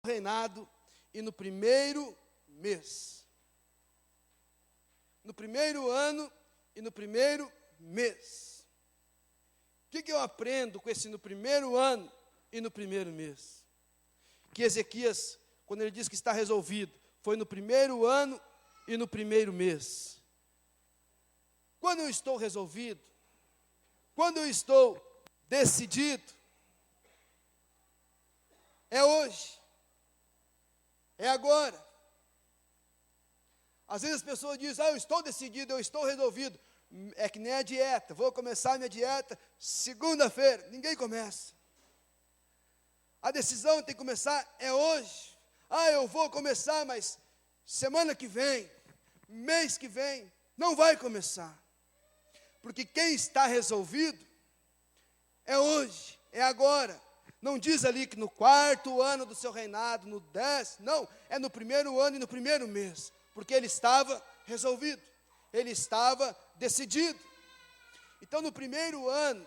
reinado e no primeiro mês. No primeiro ano e no primeiro mês. O que eu aprendo com esse no primeiro ano e no primeiro mês? Que Ezequias, quando ele diz que está resolvido, foi no primeiro ano e no primeiro mês. Quando eu estou resolvido, quando eu estou decidido, é hoje, é agora. Às vezes as pessoas dizem, eu estou decidido, eu estou resolvido. É que nem a dieta, vou começar a minha dieta segunda-feira, ninguém começa. A decisão tem que começar é hoje. Eu vou começar, mas semana que vem, mês que vem, não vai começar. Porque quem está resolvido é hoje, é agora. Não diz ali que no 4º ano do seu reinado, no 10º, não, é no primeiro ano e no primeiro mês. Porque ele estava resolvido, ele estava decidido. Então no primeiro ano,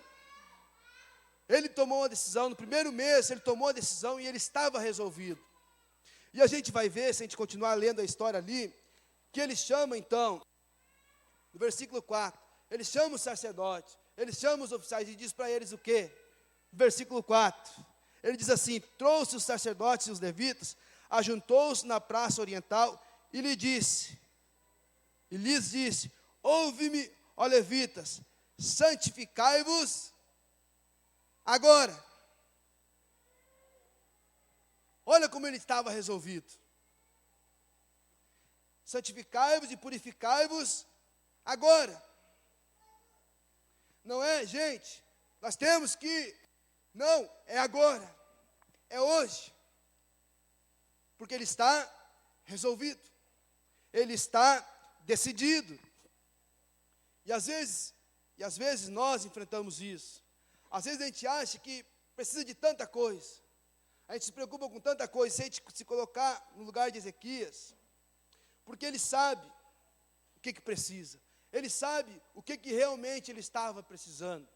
ele tomou uma decisão, no primeiro mês ele tomou a decisão e ele estava resolvido. E a gente vai ver, se a gente continuar lendo a história ali, que ele chama então, no versículo 4, ele chama os sacerdotes, ele chama os oficiais e diz para eles o quê? Versículo 4, ele diz assim, trouxe os sacerdotes e os levitas, ajuntou-os na praça oriental e lhes disse, ouve-me, ó levitas, santificai-vos agora. Olha como ele estava resolvido. Santificai-vos e purificai-vos agora. Não é, gente, nós temos que, não, é agora, é hoje. Porque ele está resolvido, ele está decidido. E às vezes nós enfrentamos isso. Às vezes a gente acha que precisa de tanta coisa. A gente se preocupa com tanta coisa, se a gente se colocar no lugar de Ezequias, porque ele sabe o que precisa. Ele sabe o que realmente ele estava precisando.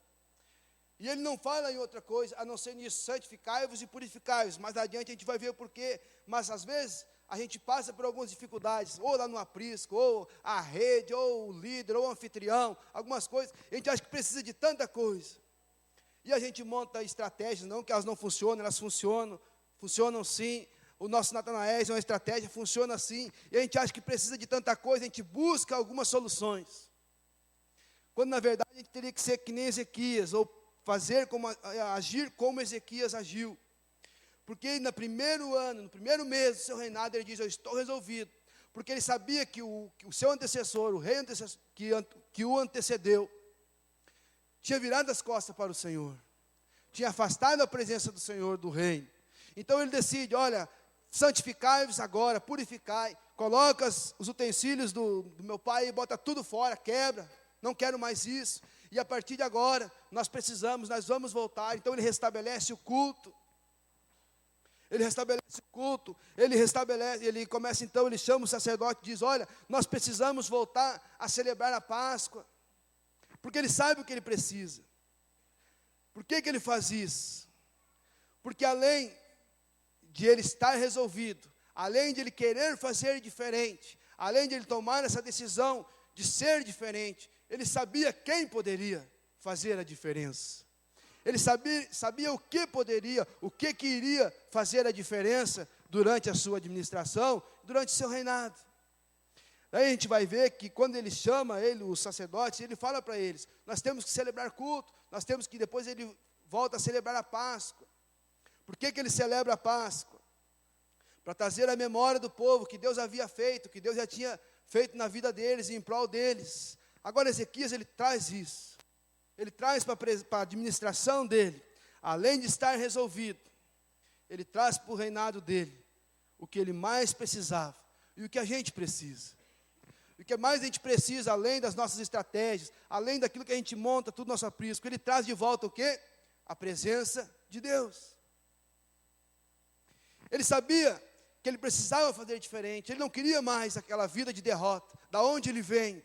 E ele não fala em outra coisa, a não ser nisso, santificai-vos e purificai-vos. Mais adiante a gente vai ver o porquê. Mas às vezes a gente passa por algumas dificuldades, ou lá no aprisco, ou a rede, ou o líder, ou o anfitrião, algumas coisas. A gente acha que precisa de tanta coisa. E a gente monta estratégias, não que elas não funcionam, elas funcionam sim. O nosso Natanael é uma estratégia, funciona assim. E a gente acha que precisa de tanta coisa, a gente busca algumas soluções. Quando na verdade a gente teria que ser que nem Ezequias, ou agir como Ezequias agiu. Porque no primeiro ano, no primeiro mês do seu reinado, ele diz, eu estou resolvido. Porque ele sabia que o seu antecessor, o rei antecessor, que o antecedeu, tinha virado as costas para o Senhor. Tinha afastado a presença do Senhor, do reino. Então ele decide, olha, santificai-vos agora, purificai, coloca os utensílios do meu pai e bota tudo fora, quebra, não quero mais isso. E a partir de agora, nós vamos voltar. Então ele restabelece o culto. Ele começa então, ele chama o sacerdote e diz, olha, nós precisamos voltar a celebrar a Páscoa. Porque ele sabe o que ele precisa. Por que ele faz isso? Porque além de ele estar resolvido, além de ele querer fazer diferente, além de ele tomar essa decisão de ser diferente, ele sabia quem poderia fazer a diferença. Ele sabia o que iria fazer a diferença durante a sua administração, durante o seu reinado. Daí a gente vai ver que quando ele chama os sacerdotes, ele fala para eles, nós temos que celebrar culto, nós temos que, depois ele volta a celebrar a Páscoa. Por que ele celebra a Páscoa? Para trazer a memória do povo, que Deus havia feito, que Deus já tinha feito na vida deles e em prol deles. Agora Ezequias, ele traz isso. Ele traz para a administração dele, além de estar resolvido, ele traz para o reinado dele o que ele mais precisava e o que a gente precisa. O que mais a gente precisa, além das nossas estratégias, além daquilo que a gente monta, tudo nosso aprisco, ele traz de volta o quê? A presença de Deus. Ele sabia que ele precisava fazer diferente, ele não queria mais aquela vida de derrota, da onde ele vem,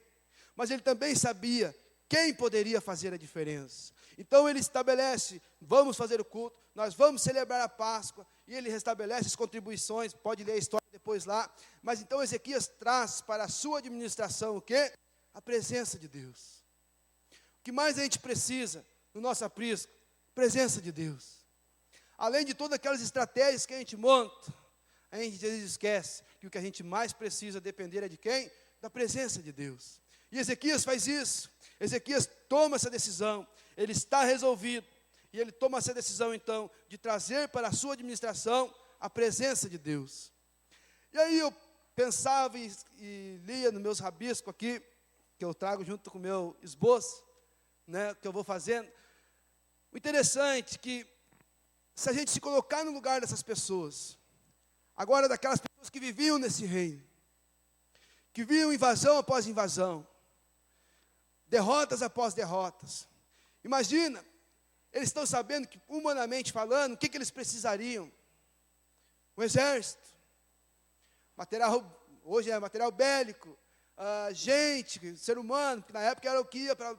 mas ele também sabia quem poderia fazer a diferença? Então ele estabelece, vamos fazer o culto, nós vamos celebrar a Páscoa, e ele restabelece as contribuições, pode ler a história depois lá, mas então Ezequias traz para a sua administração o quê? A presença de Deus. O que mais a gente precisa no nosso aprisco? Presença de Deus. Além de todas aquelas estratégias que a gente monta, a gente às vezes esquece que o que a gente mais precisa depender é de quem? Da presença de Deus. E Ezequias faz isso. Ezequias toma essa decisão. Ele está resolvido. E ele toma essa decisão então de trazer para a sua administração a presença de Deus. E aí eu pensava e lia nos meus rabiscos aqui, que eu trago junto com o meu esboço, né, que eu vou fazendo. O interessante é que se a gente se colocar no lugar dessas pessoas, agora daquelas pessoas que viviam nesse reino, que viam invasão após invasão, derrotas após derrotas. Imagina, eles estão sabendo que, humanamente falando, o que eles precisariam? Um exército, material, hoje é material bélico, gente, ser humano, que na época era o que ia para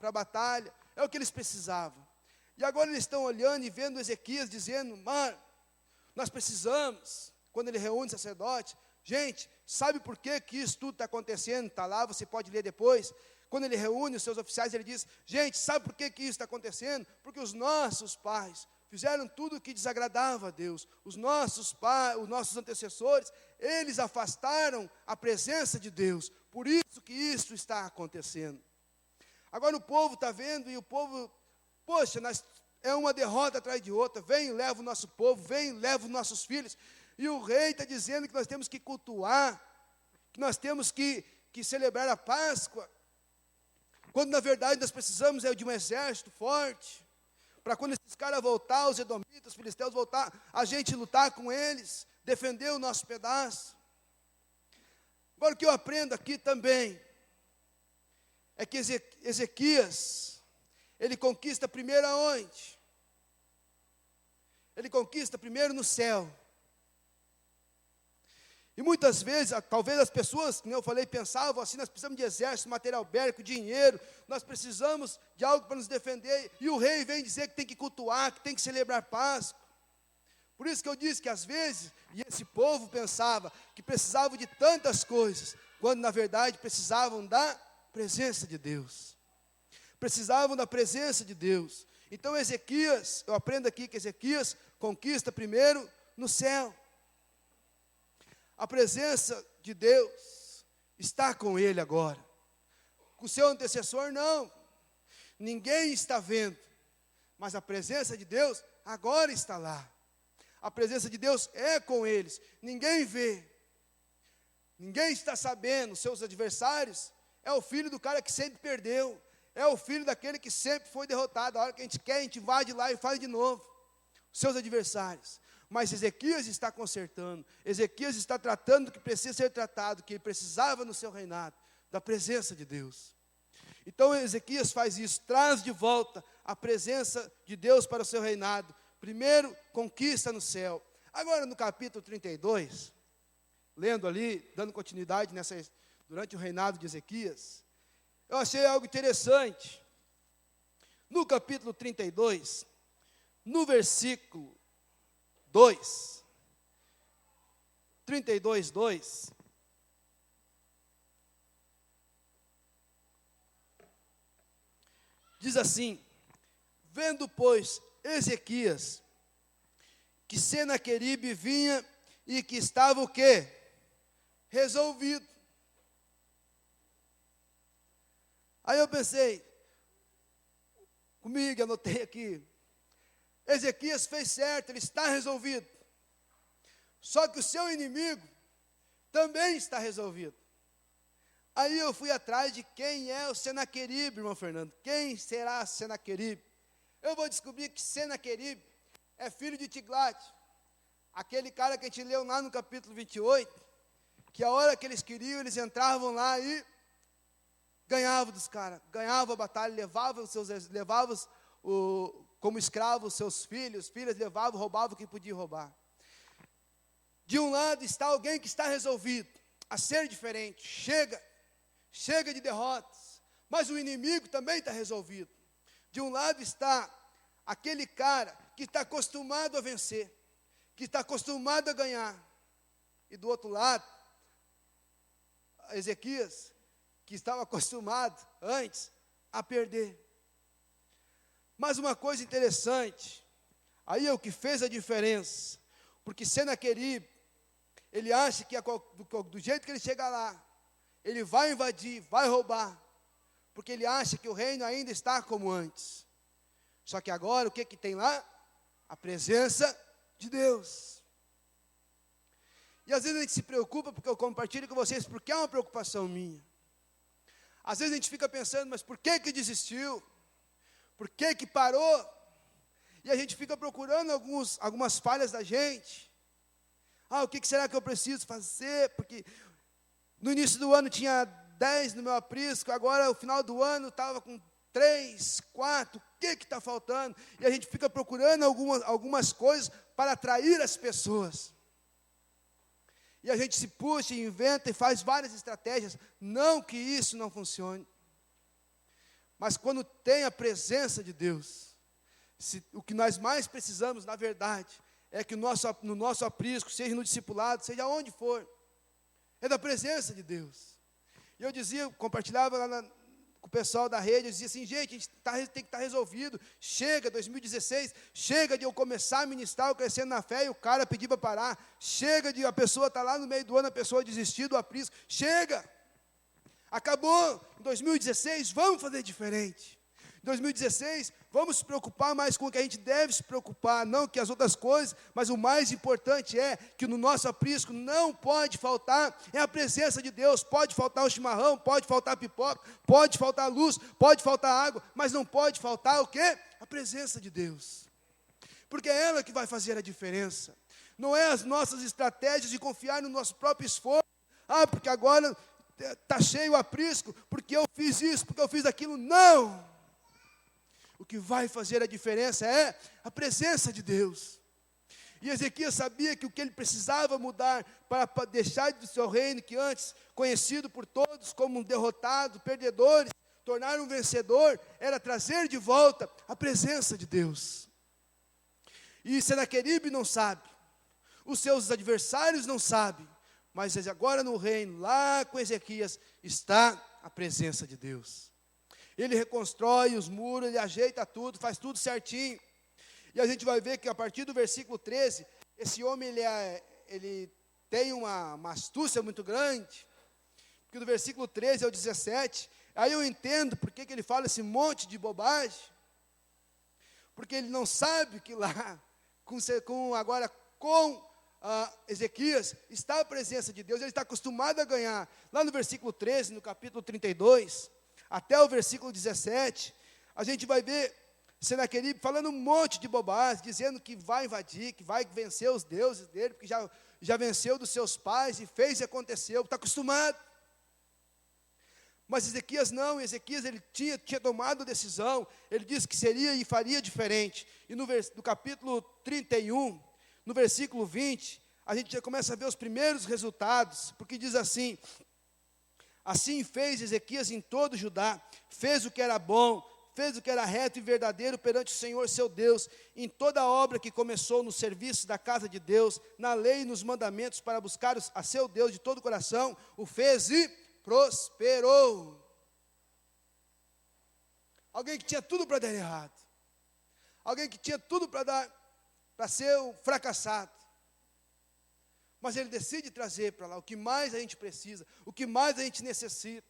a batalha, é o que eles precisavam. E agora eles estão olhando e vendo Ezequias dizendo, mano, nós precisamos, quando ele reúne sacerdote, gente, sabe por que isso tudo está acontecendo? Está lá, você pode ler depois. Quando ele reúne os seus oficiais, ele diz, gente, sabe por que isso está acontecendo? Porque os nossos pais fizeram tudo o que desagradava a Deus. Os nossos pais, os nossos antecessores, eles afastaram a presença de Deus. Por isso que isso está acontecendo. Agora o povo está vendo e o povo, poxa, é uma derrota atrás de outra. Vem e leva o nosso povo, vem e leva os nossos filhos. E o rei está dizendo que nós temos que cultuar, que nós temos que celebrar a Páscoa. Quando na verdade nós precisamos de um exército forte, para quando esses caras voltar, os edomitas, os filisteus voltar, a gente lutar com eles, defender o nosso pedaço. Agora o que eu aprendo aqui também, é que Ezequias, ele conquista primeiro aonde? Ele conquista primeiro no céu. E muitas vezes, talvez as pessoas, como eu falei, pensavam assim, nós precisamos de exército, material bélico, dinheiro, nós precisamos de algo para nos defender, e o rei vem dizer que tem que cultuar, que tem que celebrar Páscoa. Por isso que eu disse que às vezes, e esse povo pensava que precisavam de tantas coisas, quando na verdade precisavam da presença de Deus. Precisavam da presença de Deus. Então Ezequias, eu aprendo aqui que Ezequias conquista primeiro no céu. A presença de Deus está com ele agora. Com o seu antecessor, não. Ninguém está vendo. Mas a presença de Deus agora está lá. A presença de Deus é com eles. Ninguém vê. Ninguém está sabendo. Seus adversários é o filho do cara que sempre perdeu. É o filho daquele que sempre foi derrotado. A hora que a gente quer, a gente vai de lá e faz de novo. Seus adversários. Mas Ezequias está consertando, Ezequias está tratando o que precisa ser tratado, que ele precisava no seu reinado, da presença de Deus. Então Ezequias faz isso, traz de volta a presença de Deus para o seu reinado. Primeiro, conquista no céu. Agora no capítulo 32, lendo ali, dando continuidade durante o reinado de Ezequias, eu achei algo interessante. No capítulo 32, no versículo 2, 32, 2, diz assim, vendo, pois, Ezequias, que Senaqueribe vinha e que estava o quê? Resolvido. Aí eu pensei, comigo, anotei aqui, Ezequias fez certo, ele está resolvido. Só que o seu inimigo também está resolvido. Aí eu fui atrás de quem é o Senaqueribe, irmão Fernando. Quem será Senaqueribe? Eu vou descobrir que Senaqueribe é filho de Tiglat. Aquele cara que a gente leu lá no capítulo 28, que a hora que eles queriam, eles entravam lá e ganhavam dos caras. Ganhavam a batalha, levavam como escravos seus filhos, filhas levavam, roubavam o que podia roubar. De um lado está alguém que está resolvido a ser diferente, chega de derrotas, Mas o inimigo também está resolvido. De um lado está aquele cara que está acostumado a vencer, que está acostumado a ganhar. E do outro lado, Ezequias, que estava acostumado antes a perder. Mas uma coisa interessante, aí é o que fez a diferença, porque Senaqueribe, ele acha que do jeito que ele chega lá, ele vai invadir, vai roubar, porque ele acha que o reino ainda está como antes. Só que agora o que tem lá? A presença de Deus. E às vezes a gente se preocupa, porque eu compartilho com vocês, porque é uma preocupação minha. Às vezes a gente fica pensando, mas por que desistiu? Por que parou? E a gente fica procurando algumas falhas da gente. O que será que eu preciso fazer? Porque no início do ano tinha 10 no meu aprisco, agora no final do ano estava com 3, 4, o que está faltando? E a gente fica procurando algumas coisas para atrair as pessoas. E a gente se puxa, inventa e faz várias estratégias. Não que isso não funcione. Mas quando tem a presença de Deus, o que nós mais precisamos, na verdade, é que no nosso aprisco, seja no discipulado, seja onde for, é da presença de Deus. E eu dizia, compartilhava lá com o pessoal da rede, eu dizia assim, gente, a gente tem que estar resolvido, chega 2016, chega de eu começar a ministrar o Crescendo na Fé, e o cara pedir para parar, chega de a pessoa estar lá no meio do ano, a pessoa desistir do aprisco, chega, acabou, em 2016, vamos fazer diferente. Em 2016, vamos se preocupar mais com o que a gente deve se preocupar, não que as outras coisas, mas o mais importante é que no nosso aprisco não pode faltar, é a presença de Deus. Pode faltar o chimarrão, pode faltar a pipoca, pode faltar a luz, pode faltar a água, mas não pode faltar o quê? A presença de Deus. Porque é ela que vai fazer a diferença. Não é as nossas estratégias de confiar no nosso próprio esforço. Porque agora está cheio o aprisco, porque eu fiz isso, porque eu fiz aquilo. Não! O que vai fazer a diferença é a presença de Deus. E Ezequias sabia que o que ele precisava mudar para deixar do seu reino, que antes conhecido por todos como um derrotado, perdedor, tornar um vencedor, era trazer de volta a presença de Deus. E Senaqueribe não sabe, os seus adversários não sabem, mas agora no reino, lá com Ezequias, está a presença de Deus. Ele reconstrói os muros, ele ajeita tudo, faz tudo certinho. E a gente vai ver que a partir do versículo 13, esse homem ele tem uma astúcia muito grande. Porque do versículo 13 ao 17, aí eu entendo por que ele fala esse monte de bobagem. Porque ele não sabe que lá, com Ezequias, está a presença de Deus, ele está acostumado a ganhar. Lá no versículo 13, no capítulo 32, até o versículo 17, a gente vai ver Senaqueribe falando um monte de bobagem, dizendo que vai invadir, que vai vencer os deuses dele, porque já venceu dos seus pais e fez e aconteceu, está acostumado. Mas Ezequias não, Ezequias ele tinha tomado a decisão, ele disse que seria e faria diferente. E no capítulo 31, no versículo 20, a gente já começa a ver os primeiros resultados, porque diz assim: assim fez Ezequias em todo Judá, fez o que era bom, fez o que era reto e verdadeiro perante o Senhor seu Deus, em toda a obra que começou no serviço da casa de Deus, na lei e nos mandamentos para buscar a seu Deus de todo o coração, o fez e prosperou. Alguém que tinha tudo para dar errado, alguém que tinha tudo para ser o fracassado, mas ele decide trazer para lá o que mais a gente precisa, o que mais a gente necessita,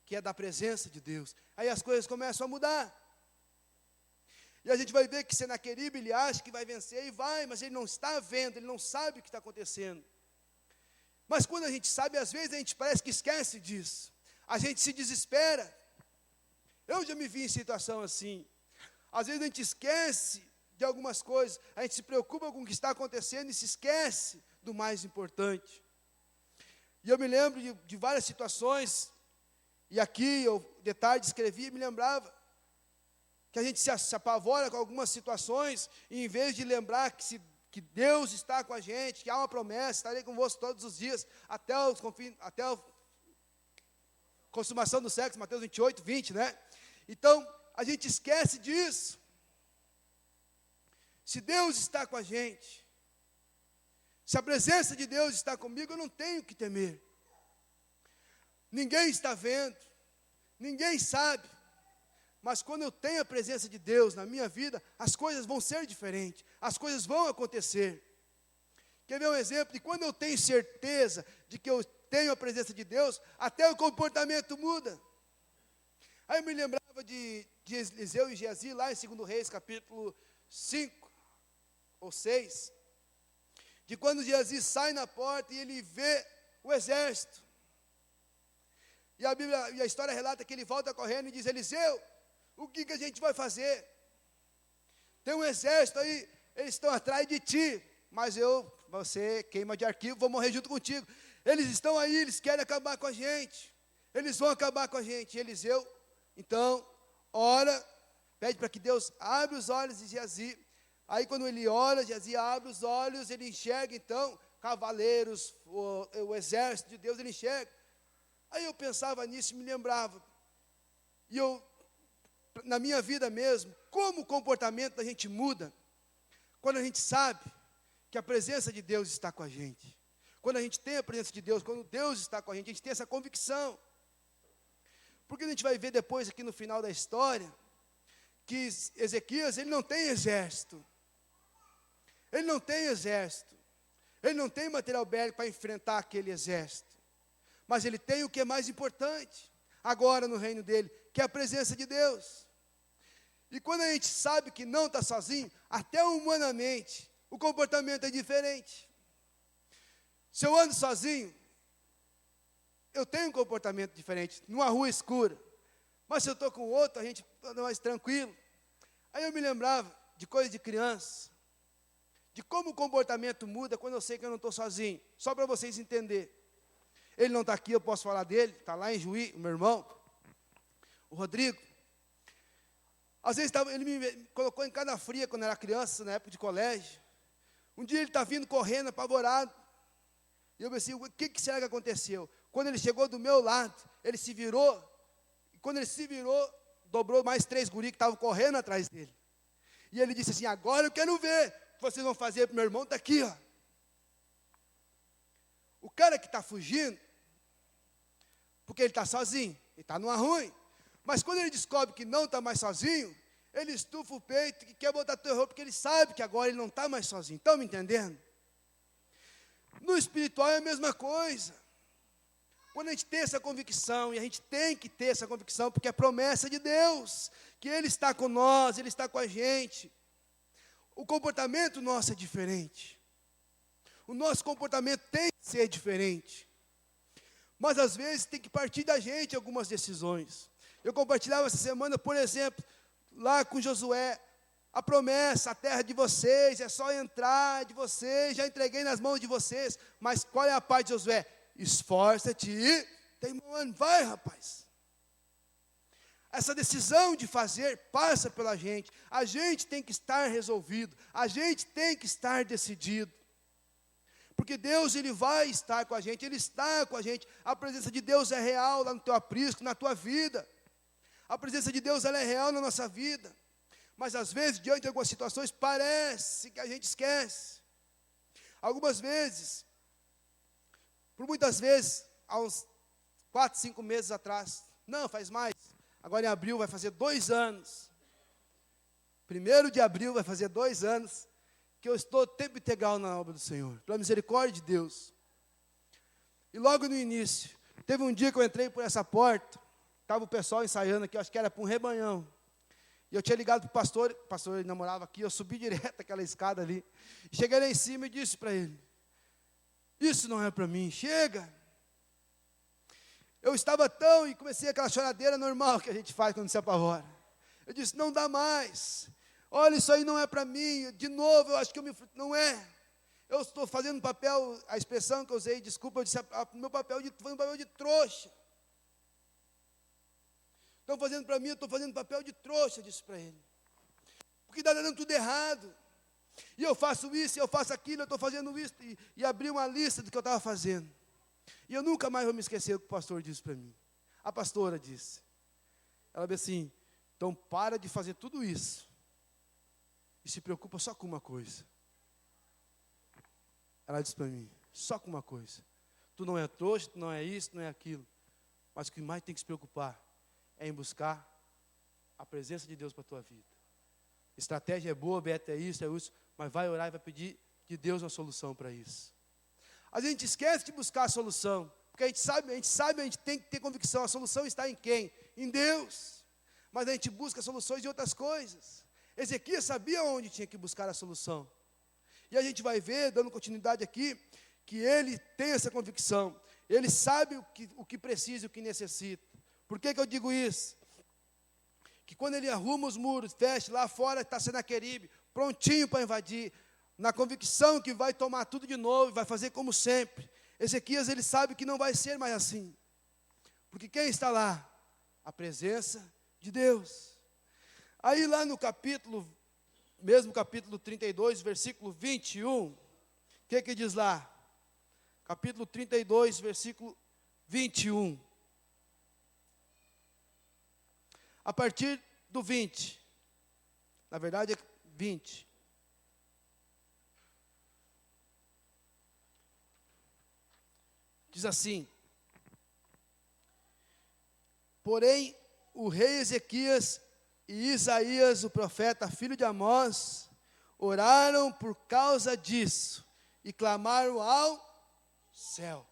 que é da presença de Deus. Aí as coisas começam a mudar. E a gente vai ver que Senaqueribe, ele acha que vai vencer e vai, mas ele não está vendo, ele não sabe o que está acontecendo. Mas quando a gente sabe, às vezes a gente parece que esquece disso. A gente se desespera. Eu já me vi em situação assim. Às vezes a gente esquece de algumas coisas, a gente se preocupa com o que está acontecendo e se esquece do mais importante. E eu me lembro de várias situações, e aqui eu de tarde escrevi e me lembrava, que a gente se apavora com algumas situações, e em vez de lembrar que Deus está com a gente, que há uma promessa, estarei convosco todos os dias, até o consumação do sexo, Mateus 28, 20, né? Então, a gente esquece disso. Se Deus está com a gente, se a presença de Deus está comigo, eu não tenho que temer. Ninguém está vendo, ninguém sabe, mas quando eu tenho a presença de Deus na minha vida, as coisas vão ser diferentes, as coisas vão acontecer. Quer ver um exemplo de quando eu tenho certeza de que eu tenho a presença de Deus, até o comportamento muda. Aí eu me lembrava de Eliseu e Geazi, lá em 2 Reis, capítulo 5 ou 6, de quando Geazi sai na porta e ele vê o exército. E a história relata que ele volta correndo e diz: Eliseu, o que a gente vai fazer? Tem um exército aí, eles estão atrás de ti, mas você queima de arquivo, vou morrer junto contigo. Eles estão aí, eles querem acabar com a gente, eles vão acabar com a gente. E Eliseu, então, ora, pede para que Deus abra os olhos de Geazi. Aí quando ele ora, Geazi abre os olhos, ele enxerga então cavaleiros, o exército de Deus, ele enxerga. Aí eu pensava nisso e me lembrava, e na minha vida mesmo, como o comportamento da gente muda, quando a gente sabe que a presença de Deus está com a gente. Quando a gente tem a presença de Deus, quando Deus está com a gente tem essa convicção. Porque a gente vai ver depois aqui no final da história, que Ezequias, ele não tem exército. Ele não tem exército. Ele não tem material bélico para enfrentar aquele exército. Mas ele tem o que é mais importante, agora no reino dele, que é a presença de Deus. E quando a gente sabe que não está sozinho, até humanamente, o comportamento é diferente. Se eu ando sozinho, eu tenho um comportamento diferente, numa rua escura. Mas se eu estou com outro, a gente anda mais tranquilo. Aí eu me lembrava de coisa de criança, de como o comportamento muda quando eu sei que eu não estou sozinho. Só para vocês entenderem. Ele não está aqui, eu posso falar dele, está lá em Juí, o meu irmão, o Rodrigo. Às vezes ele me colocou em cada fria quando era criança, na época de colégio. Um dia ele está vindo correndo, apavorado. E eu pensei, o que será que aconteceu? Quando ele chegou do meu lado, ele se virou. E quando ele se virou, dobrou mais 3 guris que estavam correndo atrás dele. E ele disse assim: agora eu quero ver o que vocês vão fazer para o meu irmão, está aqui, ó. O cara que está fugindo, porque ele está sozinho, ele está numa ruim. Mas quando ele descobre que não está mais sozinho, ele estufa o peito e quer botar terror, porque ele sabe que agora ele não está mais sozinho. Estão me entendendo? No espiritual é a mesma coisa. Quando a gente tem essa convicção, e a gente tem que ter essa convicção, porque é promessa de Deus, que Ele está com nós, Ele está com a gente. O comportamento nosso é diferente. O nosso comportamento tem que ser diferente. Mas às vezes tem que partir da gente algumas decisões. Eu compartilhava essa semana, por exemplo, lá com Josué, a promessa, a terra de vocês, é só entrar de vocês, já entreguei nas mãos de vocês. Mas qual é a parte de Josué? Esforça-te e tem um ano, vai, rapaz. Essa decisão de fazer passa pela gente. A gente tem que estar resolvido, a gente tem que estar decidido. Porque Deus, Ele vai estar com a gente, Ele está com a gente. A presença de Deus é real lá no teu aprisco, na tua vida. A presença de Deus, ela é real na nossa vida. Mas às vezes, diante de algumas situações, parece que a gente esquece. Algumas vezes, por muitas vezes, há uns 4, 5 meses atrás, não, faz mais, agora em abril vai fazer 2 anos. 1º de abril vai fazer 2 anos, que eu estou tempo integral na obra do Senhor, pela misericórdia de Deus. E logo no início, teve um dia que eu entrei por essa porta, estava o pessoal ensaiando aqui, acho que era para um rebanhão. E eu tinha ligado para o pastor ele namorava aqui, eu subi direto aquela escada ali. Cheguei lá em cima e disse para ele: isso não é para mim, chega. Eu estava tão, e comecei aquela choradeira normal que a gente faz quando se apavora. Eu disse: não dá mais. Olha, isso aí não é para mim. De novo, eu acho que não é. Eu estou fazendo papel, a expressão que eu usei, desculpa, eu disse, meu papel foi um papel de trouxa. Estão fazendo para mim, eu estou fazendo papel de trouxa, disse para ele. Porque está dando tudo errado. E eu faço isso, eu faço aquilo, eu estou fazendo isso. E abri uma lista do que eu estava fazendo. E eu nunca mais vou me esquecer o que o pastor disse para mim. A pastora disse. Ela disse assim, então para de fazer tudo isso e se preocupa só com uma coisa. Ela disse para mim, só com uma coisa. Tu não é trouxa, tu não é isso, não é aquilo. Mas o que mais tem que se preocupar é em buscar a presença de Deus para a tua vida. Estratégia é boa, Beto, é isso, mas vai orar e vai pedir de Deus uma solução para isso. A gente esquece de buscar a solução, porque a gente tem que ter convicção, a solução está em quem? Em Deus. Mas a gente busca soluções de outras coisas. Ezequias sabia onde tinha que buscar a solução. E a gente vai ver, dando continuidade aqui, que ele tem essa convicção. Ele sabe o que precisa e o que necessita. Por que eu digo isso? Que quando ele arruma os muros, fecha, lá fora está Senaqueribe, prontinho para invadir, na convicção que vai tomar tudo de novo, vai fazer como sempre. Ezequias, ele sabe que não vai ser mais assim. Porque quem está lá? A presença de Deus. Aí lá no mesmo capítulo 32, versículo 21, o que diz lá? Capítulo 32, versículo 21. A partir do 20. Na verdade é 20. Diz assim: porém, o rei Ezequias e Isaías, o profeta, filho de Amós, oraram por causa disso e clamaram ao céu.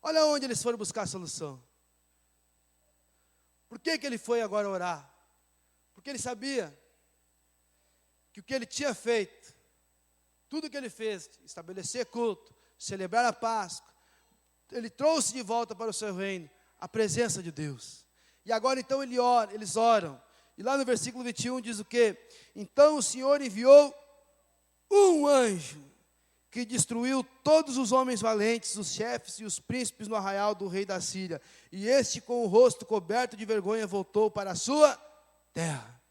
Olha onde eles foram buscar a solução. Por que ele foi agora orar? Porque ele sabia que o que ele tinha feito, tudo que ele fez, estabelecer culto, celebrar a Páscoa, ele trouxe de volta para o seu reino a presença de Deus. E agora então eles oram. E lá no versículo 21 diz o quê? Então o Senhor enviou um anjo que destruiu todos os homens valentes, os chefes e os príncipes no arraial do rei da Síria. E este, com o rosto coberto de vergonha, voltou para a sua terra.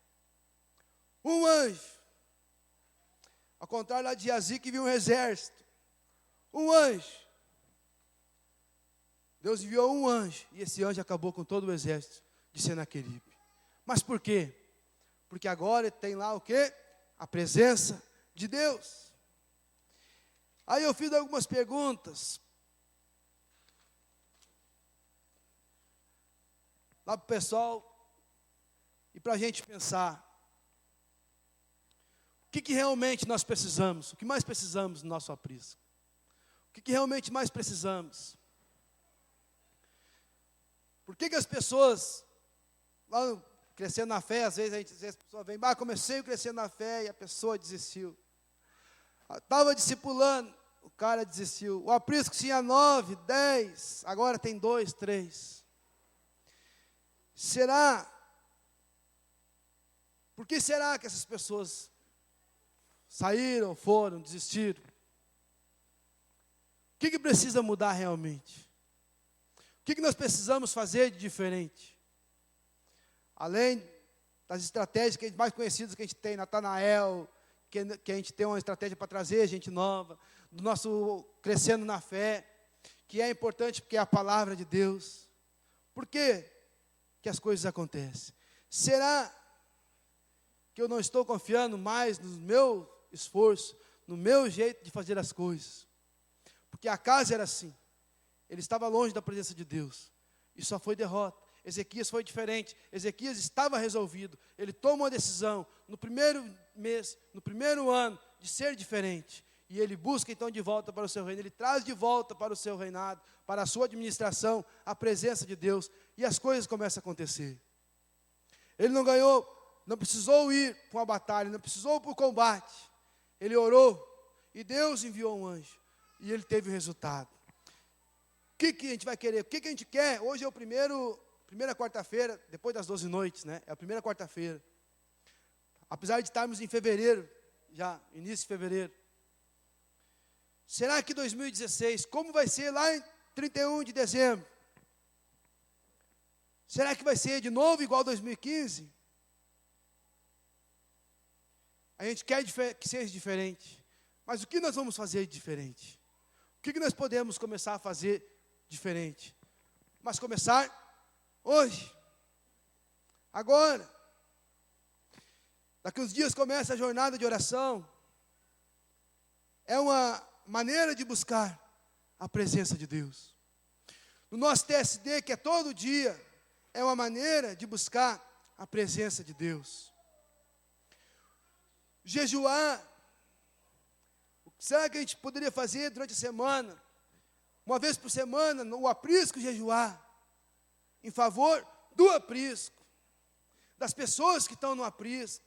Um anjo. Ao contrário lá de Geazi, que viu um exército. Um anjo. Deus enviou um anjo, e esse anjo acabou com todo o exército de Senaqueribe. Mas por quê? Porque agora tem lá o quê? A presença de Deus. Aí eu fiz algumas perguntas lá para o pessoal e para a gente pensar. O que realmente nós precisamos? O que mais precisamos no nosso aprisco? O que realmente mais precisamos? Por que as pessoas, lá crescendo na fé, às vezes a pessoa vem, comecei crescendo na fé e a pessoa desistiu. Estava discipulando, o cara desistiu. O aprisco tinha 9, 10, agora tem 2, 3. Por que será que essas pessoas saíram, foram, desistiram? O que precisa mudar realmente? O que nós precisamos fazer de diferente? Além das estratégias mais conhecidas que a gente tem, Natanael, que a gente tem uma estratégia para trazer gente nova, do nosso crescendo na fé, que é importante porque é a palavra de Deus. Por que as coisas acontecem? Será que eu não estou confiando mais no meu esforço, no meu jeito de fazer as coisas? Porque a casa era assim. Ele estava longe da presença de Deus. E só foi derrota. Ezequias foi diferente. Ezequias estava resolvido. Ele toma uma decisão no primeiro mês, no primeiro ano, de ser diferente. E ele busca então de volta para o seu reino. Ele traz de volta para o seu reinado, para a sua administração, a presença de Deus. E as coisas começam a acontecer. Ele não ganhou, não precisou ir para uma batalha, não precisou ir para o combate. Ele orou e Deus enviou um anjo. E ele teve o resultado. O que a gente vai querer? O que a gente quer? Hoje é o primeira quarta-feira, depois das 12 noites, né? É a primeira quarta-feira. Apesar de estarmos em fevereiro, já, início de fevereiro. Será que 2016, como vai ser lá em 31 de dezembro? Será que vai ser de novo igual 2015? A gente quer que seja diferente. Mas o que nós vamos fazer de diferente? O que nós podemos começar a fazer diferente? mas começar hoje, agora. Daqui uns dias começa a jornada de oração. É uma maneira de buscar a presença de Deus. No nosso TSD, que é todo dia, é uma maneira de buscar a presença de Deus. Jejuar. O que será que a gente poderia fazer durante a semana? Uma vez por semana, no aprisco, jejuar. Em favor do aprisco. Das pessoas que estão no aprisco.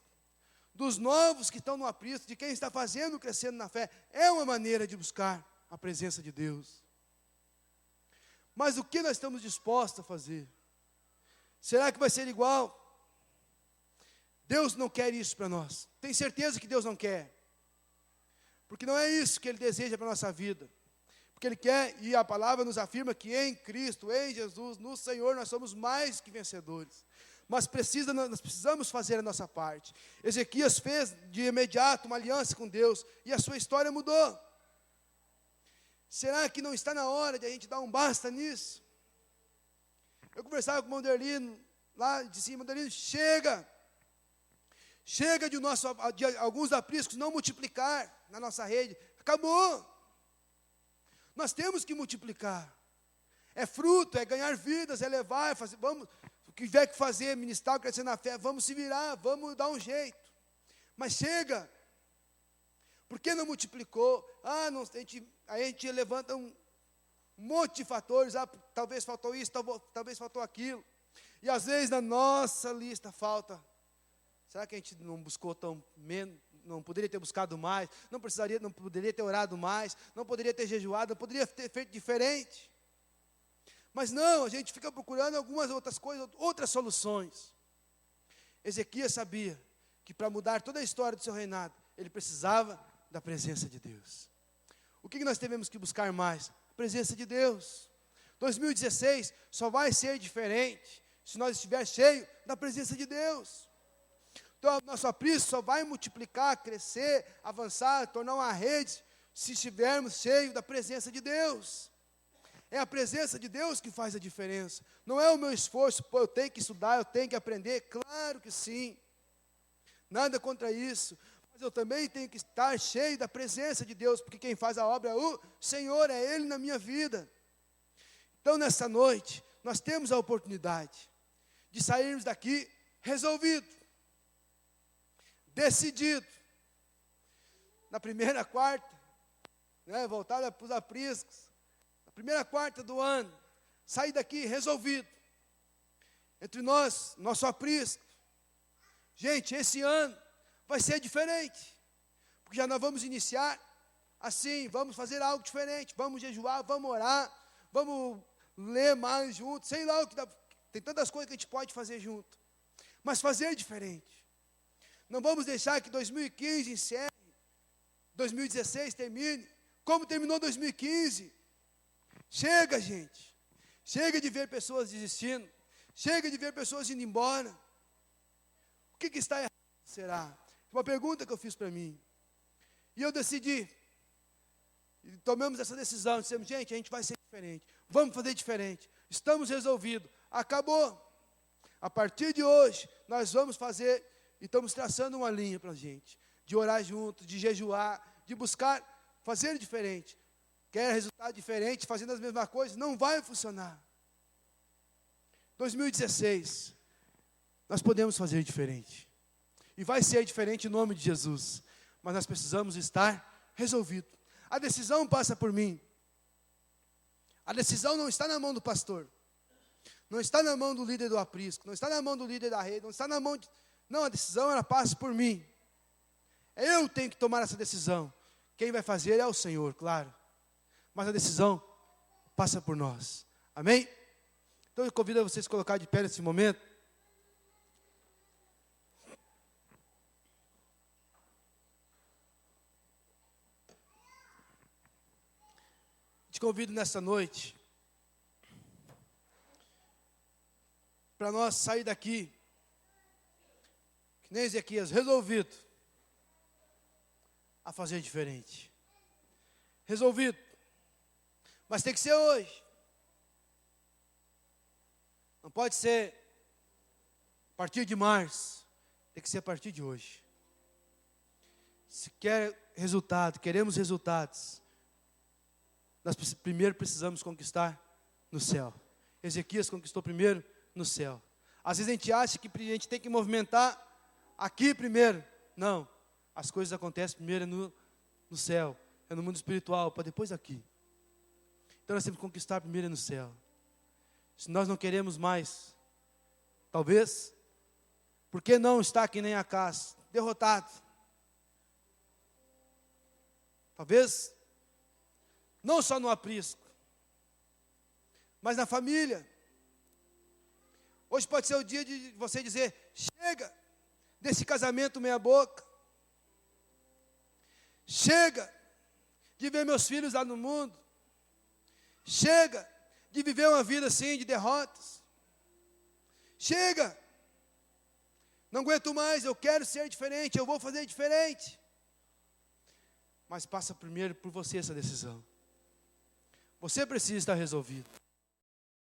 Dos novos que estão no aprisco, de quem está fazendo, crescendo na fé. É uma maneira de buscar a presença de Deus. Mas o que nós estamos dispostos a fazer? Será que vai ser igual? Deus não quer isso para nós. Tem certeza que Deus não quer. Porque não é isso que Ele deseja para a nossa vida. Porque Ele quer, e a palavra nos afirma que em Cristo, em Jesus, no Senhor, nós somos mais que vencedores. Mas nós precisamos fazer a nossa parte. Ezequias fez de imediato uma aliança com Deus, e a sua história mudou. Será que não está na hora de a gente dar um basta nisso? Eu conversava com o Manderlino, lá de cima, Manderlino, chega de alguns apriscos não multiplicar na nossa rede, acabou. Nós temos que multiplicar. É fruto, é ganhar vidas, é levar, é fazer, vamos, o que tiver que fazer, ministrar, crescer na fé, vamos se virar, vamos dar um jeito. Mas chega. Por que não multiplicou? A gente levanta um monte de fatores, talvez faltou isso, talvez faltou aquilo. E às vezes na nossa lista falta. Será que a gente não buscou menos? Não poderia ter buscado mais? Não poderia ter orado mais? Não poderia ter jejuado? Não poderia ter feito diferente? Mas não, a gente fica procurando algumas outras coisas, outras soluções. Ezequias sabia que para mudar toda a história do seu reinado, ele precisava da presença de Deus. O que nós devemos que buscar mais? A presença de Deus. 2016 só vai ser diferente se nós estivermos cheios da presença de Deus. Então, nosso aprisco só vai multiplicar, crescer, avançar, tornar uma rede, se estivermos cheios da presença de Deus. É a presença de Deus que faz a diferença. Não é o meu esforço, eu tenho que estudar, eu tenho que aprender. Claro que sim. Nada contra isso. Mas eu também tenho que estar cheio da presença de Deus, porque quem faz a obra é o Senhor, é Ele na minha vida. Então, nessa noite, nós temos a oportunidade de sairmos daqui resolvido, decidido. Na primeira quarta, voltada para os apriscos, na primeira quarta do ano, sair daqui resolvido. Entre nós, nosso aprisco. Gente, esse ano vai ser diferente, porque já nós vamos iniciar assim, vamos fazer algo diferente, vamos jejuar, vamos orar, vamos ler mais juntos, sei lá o que dá, tem tantas coisas que a gente pode fazer junto, mas fazer diferente. Não vamos deixar que 2015 encerre, 2016 termine, como terminou 2015. Chega, gente, chega de ver pessoas desistindo, chega de ver pessoas indo embora. O que está errado será? Uma pergunta que eu fiz para mim. E eu decidi, e tomamos essa decisão, dissemos, gente, a gente vai ser diferente, vamos fazer diferente, estamos resolvidos, acabou. A partir de hoje, nós vamos fazer, e estamos traçando uma linha para a gente, de orar junto, de jejuar, de buscar fazer diferente. Quer resultado diferente, fazendo as mesmas coisas, não vai funcionar. 2016, nós podemos fazer diferente. E vai ser diferente em nome de Jesus. Mas nós precisamos estar resolvidos. A decisão passa por mim. A decisão não está na mão do pastor. Não está na mão do líder do aprisco. Não está na mão do líder da rede. Não está na mão de... Não, a decisão ela passa por mim. Eu tenho que tomar essa decisão. Quem vai fazer é o Senhor, claro. Mas a decisão passa por nós. Amém? Então eu convido vocês a colocar de pé nesse momento. Te convido nessa noite para nós sair daqui, que nem Ezequias, resolvido a fazer diferente. Resolvido. Mas tem que ser hoje. Não pode ser a partir de março, tem que ser a partir de hoje. Se quer resultado, queremos resultados, nós primeiro precisamos conquistar no céu. Ezequias conquistou primeiro no céu. Às vezes a gente acha que a gente tem que movimentar aqui primeiro. Não, as coisas acontecem primeiro no céu, é no mundo espiritual, para depois aqui. Então nós temos que conquistar primeiro no céu. Se nós não queremos mais, talvez, por que não estar que nem Acaz, derrotado? Talvez, não só no aprisco, mas na família. Hoje pode ser o dia de você dizer, chega desse casamento meia boca. Chega de ver meus filhos lá no mundo. Chega de viver uma vida assim, de derrotas. Chega. Não aguento mais, eu quero ser diferente, eu vou fazer diferente. Mas passa primeiro por você essa decisão. Você precisa estar resolvido.